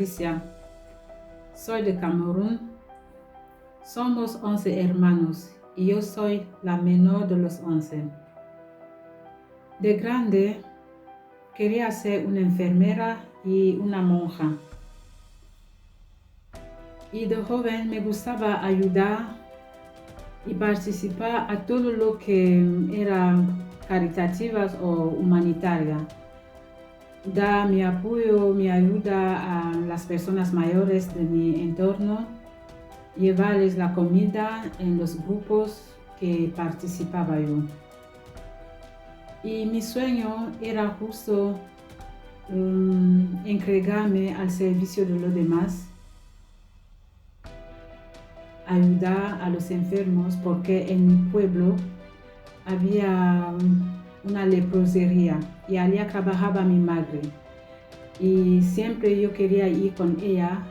Patricia, soy de Camerún. Somos 11 hermanos y yo soy la menor de los 11. De grande quería ser una enfermera y una monja. Y de joven me gustaba ayudar y participar a todo lo que era caritativas o humanitaria. Dar mi apoyo, mi ayuda a las personas mayores de mi entorno, llevarles la comida en los grupos que participaba yo. Y mi sueño era justo entregarme al servicio de los demás, ayudar a los enfermos, porque en mi pueblo había una leprosería y allí trabajaba mi madre. Y siempre yo quería ir con ella,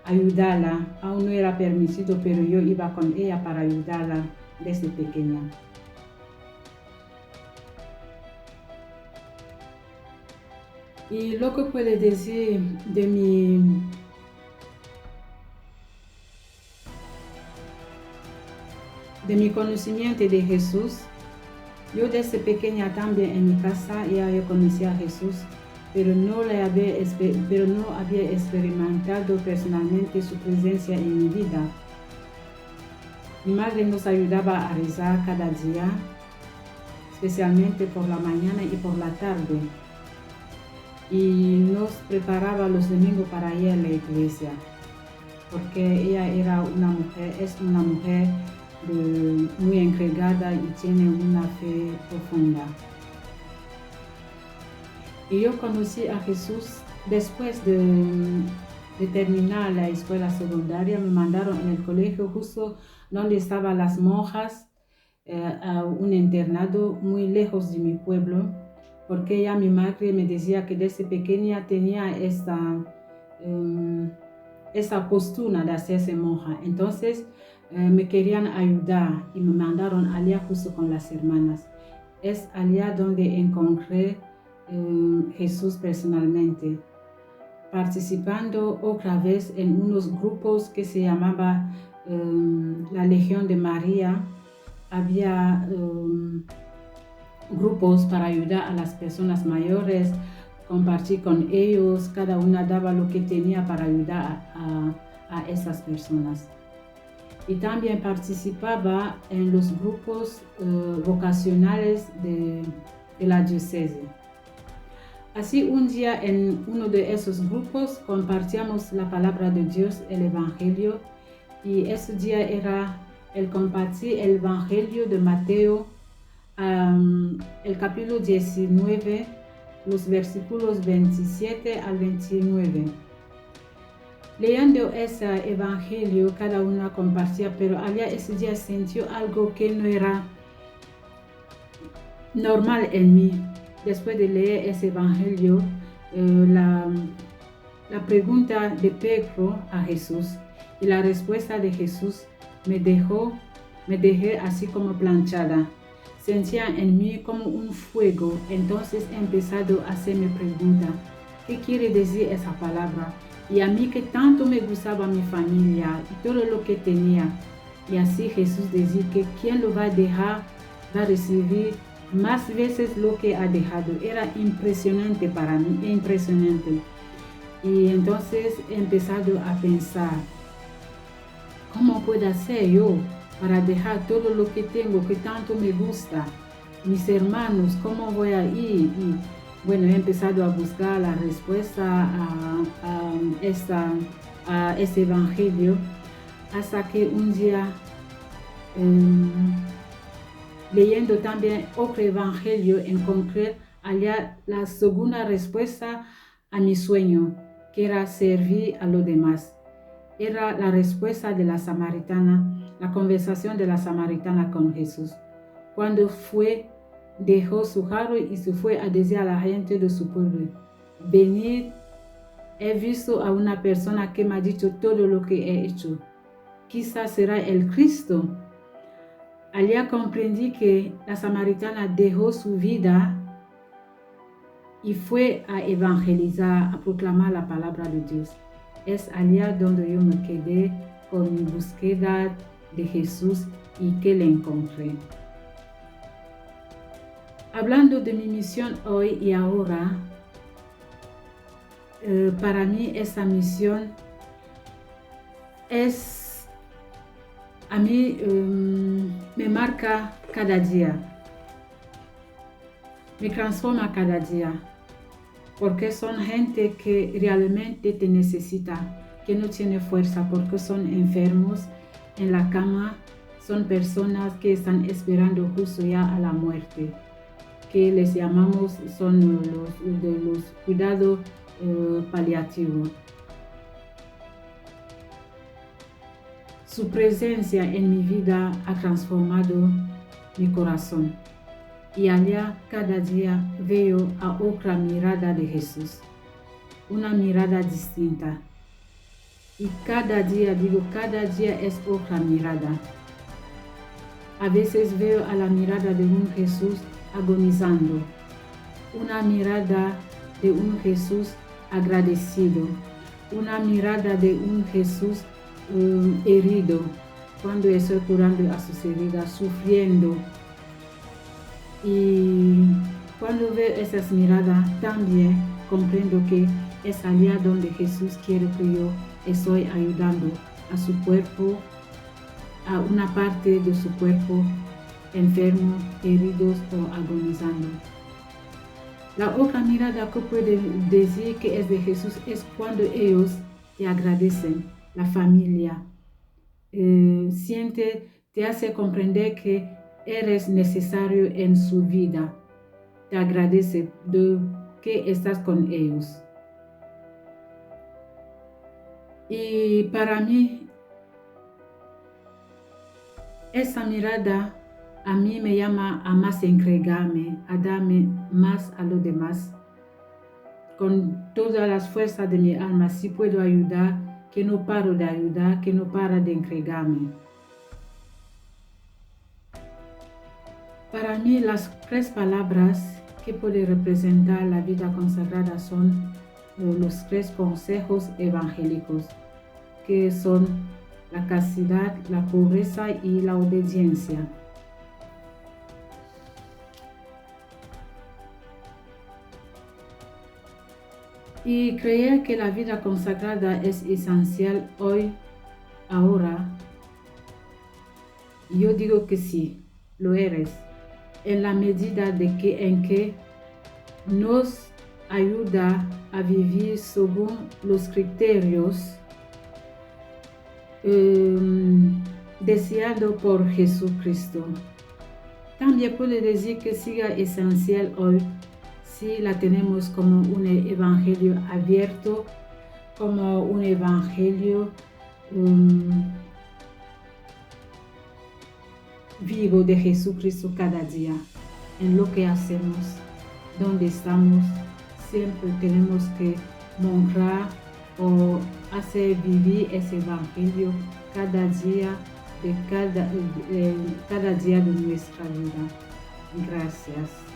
ayudarla. Aún no era permitido, pero yo iba con ella para ayudarla desde pequeña. Y lo que puedo decir de mi conocimiento de Jesús, yo desde pequeña también en mi casa ya yo conocía a Jesús, pero no había experimentado personalmente su presencia en mi vida. Mi madre nos ayudaba a rezar cada día, especialmente por la mañana y por la tarde, y nos preparaba los domingos para ir a la iglesia, porque ella es una mujer muy entregada y tiene una fe profunda. Y yo conocí a Jesús después de terminar la escuela secundaria. Me mandaron en el colegio justo donde estaban las monjas, a un internado muy lejos de mi pueblo, porque ya mi madre me decía que desde pequeña tenía esa postura de hacerse monja. Entonces me querían ayudar y me mandaron allá justo con las hermanas. Es allá donde encontré Jesús personalmente, participando otra vez en unos grupos que se llamaba la Legión de María. Había grupos para ayudar a las personas mayores, compartir con ellos, cada una daba lo que tenía para ayudar a esas personas. Y también participaba en los grupos vocacionales de la diócesis. Así un día en uno de esos grupos compartíamos la palabra de Dios, el Evangelio, y ese día era el compartir el Evangelio de Mateo, el capítulo 19, los versículos 27 al 29. Leyendo ese Evangelio, cada una compartía, pero allá ese día sintió algo que no era normal en mí. Después de leer ese Evangelio, la pregunta de Pedro a Jesús y la respuesta de Jesús me dejé así como planchada. Sentía en mí como un fuego. Entonces he empezado a hacerme pregunta, ¿qué quiere decir esa palabra? Y a mí que tanto me gustaba mi familia y todo lo que tenía. Y así Jesús decía que quien lo va a dejar va a recibir más veces lo que ha dejado. Era impresionante para mí, impresionante. Y entonces he empezado a pensar, ¿cómo puedo hacer yo para dejar todo lo que tengo, que tanto me gusta? Mis hermanos, ¿cómo voy a ir? Y bueno, he empezado a buscar la respuesta a este evangelio, hasta que un día, leyendo también otro evangelio, encontré allá la segunda respuesta a mi sueño, que era servir a los demás. Era la respuesta de la samaritana, la conversación de la samaritana con Jesús. Cuando dejó su carro y se fue a decir a la gente de su pueblo, venid, he visto a una persona que me ha dicho todo lo que he hecho. Quizás será el Cristo. Allá comprendí que la samaritana dejó su vida y fue a evangelizar, a proclamar la palabra de Dios. Es allá donde yo me quedé con mi búsqueda de Jesús y que le encontré. Hablando de mi misión hoy y ahora, para mí esa misión a mí me marca cada día, me transforma cada día, porque son gente que realmente te necesita, que no tiene fuerza porque son enfermos en la cama, son personas que están esperando justo ya a la muerte, que les llamamos, son los cuidados paliativos. Su presencia en mi vida ha transformado mi corazón y allá cada día veo a otra mirada de Jesús, una mirada distinta. Y cada día es otra mirada. A veces veo a la mirada de un Jesús agonizando, una mirada de un Jesús agradecido, una mirada de un Jesús herido, cuando estoy curando a sus heridas, sufriendo. Y cuando veo esas miradas, también comprendo que es allá donde Jesús quiere que yo estoy ayudando a su cuerpo, a una parte de su cuerpo enfermo, heridos o agonizando. La otra mirada que puede decir que es de Jesús es cuando ellos te agradecen, la familia, te hace comprender que eres necesario en su vida, te agradece de que estás con ellos. Y para mí, esa mirada a mí me llama a más entregarme, a darme más a los demás. Con todas las fuerzas de mi alma, si puedo ayudar, que no paro de ayudar, que no para de entregarme. Para mí, las 3 palabras que pueden representar la vida consagrada son los 3 consejos evangélicos, que son la castidad, la pobreza y la obediencia. Y creer que la vida consagrada es esencial hoy, ahora, yo digo que sí, lo eres, en la medida en que nos ayuda a vivir según los criterios deseados por Jesucristo. También puede decir que siga esencial hoy si la tenemos como un evangelio abierto, como un evangelio vivo de Jesucristo cada día. En lo que hacemos, donde estamos, siempre tenemos que mostrar o hacer vivir ese evangelio cada día de nuestra vida. Gracias.